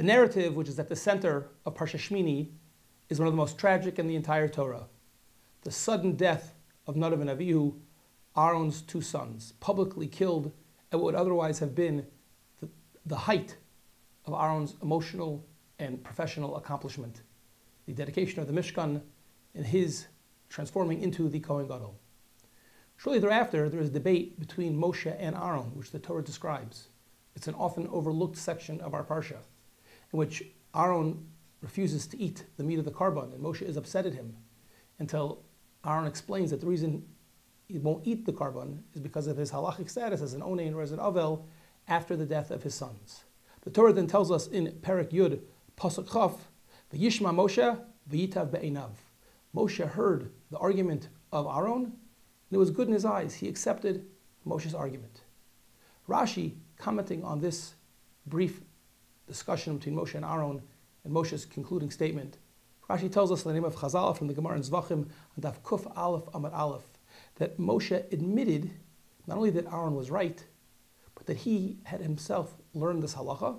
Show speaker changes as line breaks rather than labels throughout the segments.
narrative which is at the center of Parashat Shemini is one of the most tragic in the entire Torah. The sudden death of Nadav and Avihu, Aaron's two sons, publicly killed at what would otherwise have been the height of Aaron's emotional and professional accomplishment, the dedication of the Mishkan and his transforming into the Kohen Gadol. Shortly thereafter, there is debate between Moshe and Aaron, which the Torah describes. It's an often overlooked section of our Parsha, in which Aaron refuses to eat the meat of the korban, and Moshe is upset at him, until Aaron explains that the reason he won't eat the korban is because of his halachic status as an onein or as an avel after the death of his sons. The Torah then tells us in Perek Yud, Pasuk Chaf, V'yishma Moshe v'yitav be'einav. Moshe heard the argument of Aaron, and it was good in his eyes. He accepted Moshe's argument. Rashi, commenting on this brief discussion between Moshe and Aaron and Moshe's concluding statement, Rashi tells us in the name of Chazal from the Gemara in Zvachim, and Daf Kuf Aleph Amar Aleph, that Moshe admitted not only that Aaron was right, but that he had himself learned this halakha,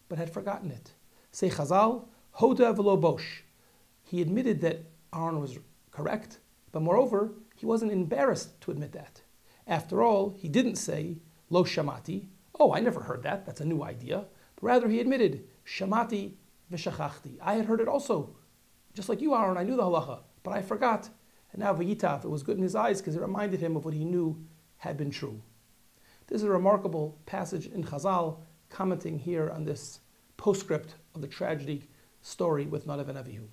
but had forgotten it. Say Chazal, Hoda v'lo bosh. He admitted that Aaron was correct, but moreover, he wasn't embarrassed to admit that. After all, he didn't say, Lo shamati, oh, I never heard that, that's a new idea. But rather, he admitted, Shamati v'shachachti. I had heard it also. Just like you, Aaron, I knew the halacha, but I forgot. And now v'yitav, it was good in his eyes because it reminded him of what he knew had been true. This is a remarkable passage in Chazal, commenting here on this postscript of the tragedy story with Nadav and Avihu.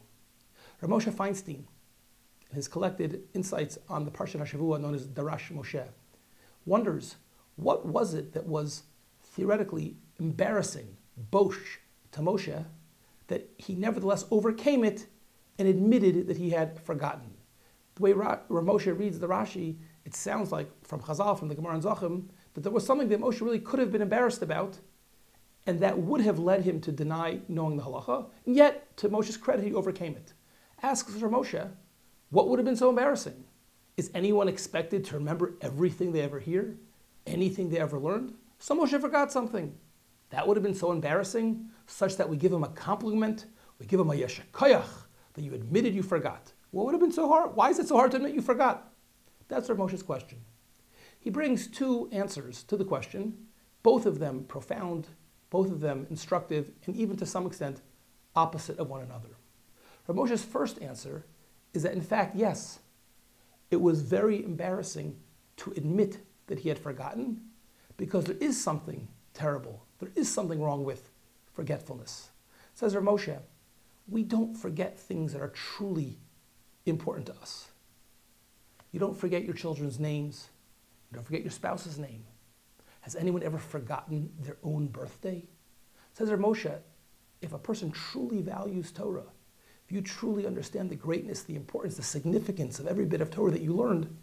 Rav Moshe Feinstein, in his collected insights on the Parashat HaShavua known as Darash Moshe, wonders what was it that was theoretically embarrassing, bosh, to Moshe, that he nevertheless overcame it and admitted that he had forgotten. The way Rav Moshe reads the Rashi, it sounds like from Chazal, from the Gemara in Zachim, that there was something that Moshe really could have been embarrassed about, and that would have led him to deny knowing the halacha, and yet, to Moshe's credit, he overcame it. Asks Rav Moshe, what would have been so embarrassing? Is anyone expected to remember everything they ever hear? Anything they ever learned? So Moshe forgot something. That would have been so embarrassing, such that we give him a compliment, we give him a yeshakayach, that you admitted you forgot. What would have been so hard? Why is it so hard to admit you forgot? That's Rav Moshe's question. He brings two answers to the question, both of them profound, both of them instructive, and even to some extent opposite of one another. Rav Moshe's first answer is that in fact, yes, it was very embarrassing to admit that he had forgotten, because there is something terrible, there is something wrong with forgetfulness. Says Rav Moshe, we don't forget things that are truly important to us. You don't forget your children's names. You don't forget your spouse's name. Has anyone ever forgotten their own birthday? Says Rav Moshe, if a person truly values Torah, if you truly understand the greatness, the importance, the significance of every bit of Torah that you learned,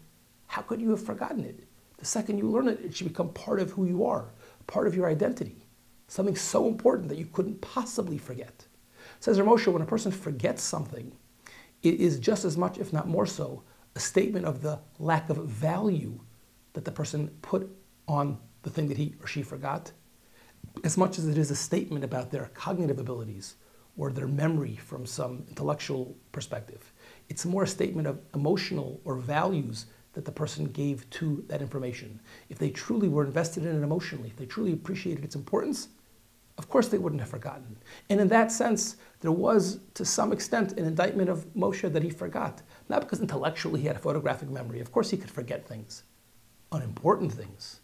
how could you have forgotten it? The second you learn it, it should become part of who you are, part of your identity, something so important that you couldn't possibly forget. Says Rav Moshe, when a person forgets something, it is just as much, if not more so, a statement of the lack of value that the person put on the thing that he or she forgot, as much as it is a statement about their cognitive abilities or their memory from some intellectual perspective. It's more a statement of emotional or values that the person gave to that information. If they truly were invested in it emotionally, if they truly appreciated its importance, of course they wouldn't have forgotten. And in that sense, there was, to some extent, an indictment of Moshe that he forgot. Not because intellectually he had a photographic memory. Of course he could forget things, unimportant things.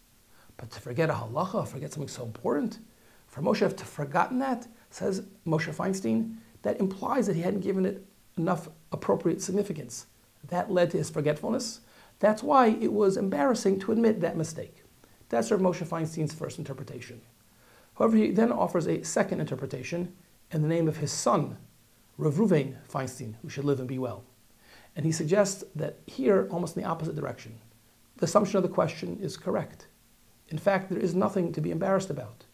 But to forget a halacha, forget something so important, for Moshe to have forgotten that, says Moshe Feinstein, that implies that he hadn't given it enough appropriate significance. That led to his forgetfulness. That's why it was embarrassing to admit that mistake. That's Rav Moshe Feinstein's first interpretation. However, he then offers a second interpretation in the name of his son, Rav Ruvain Feinstein, who should live and be well. And he suggests that here, almost in the opposite direction, the assumption of the question is correct. In fact, there is nothing to be embarrassed about.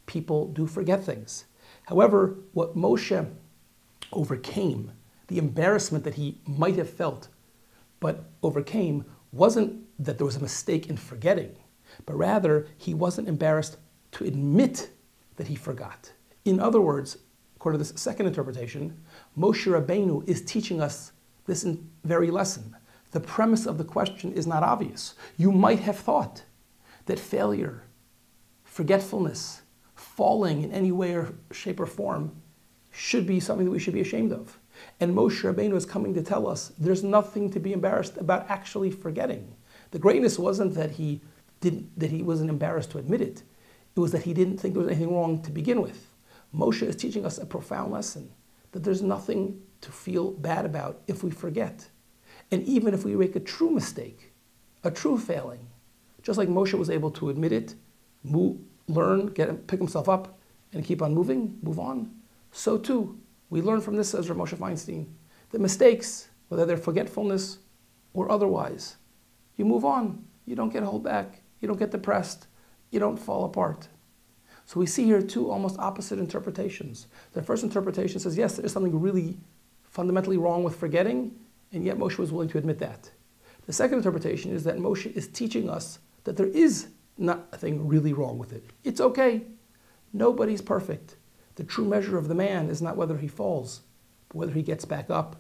People do forget things. However, what Moshe overcame, the embarrassment that he might have felt, but overcame, wasn't that there was a mistake in forgetting, but rather he wasn't embarrassed to admit that he forgot. In other words, according to this second interpretation, Moshe Rabbeinu is teaching us this very lesson. The premise of the question is not obvious. You might have thought that failure, forgetfulness, falling in any way or shape or form should be something that we should be ashamed of. And Moshe Rabbeinu is coming to tell us there's nothing to be embarrassed about actually forgetting. The greatness wasn't that he wasn't embarrassed to admit it. It was that he didn't think there was anything wrong to begin with. Moshe is teaching us a profound lesson, that there's nothing to feel bad about if we forget. And even if we make a true mistake, a true failing, just like Moshe was able to admit it, learn, pick himself up, and keep on moving, move on, so too, we learn from this, says Rav Moshe Feinstein, that mistakes, whether they're forgetfulness or otherwise, you move on. You don't get held back. You don't get depressed. You don't fall apart. So we see here two almost opposite interpretations. The first interpretation says, yes, there is something really fundamentally wrong with forgetting, and yet Moshe was willing to admit that. The second interpretation is that Moshe is teaching us that there is nothing really wrong with it. It's okay. Nobody's perfect. The true measure of the man is not whether he falls, but whether he gets back up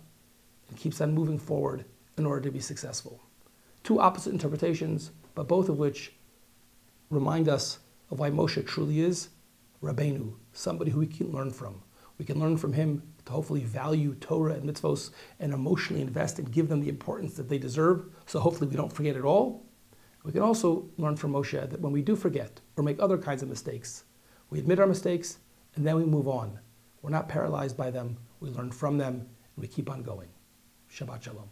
and keeps on moving forward in order to be successful. Two opposite interpretations, but both of which remind us of why Moshe truly is Rabbeinu, somebody who we can learn from. We can learn from him to hopefully value Torah and mitzvos and emotionally invest and give them the importance that they deserve, so hopefully we don't forget it all. We can also learn from Moshe that when we do forget or make other kinds of mistakes, we admit our mistakes and then we move on. We're not paralyzed by them, we learn from them, and we keep on going. Shabbat Shalom.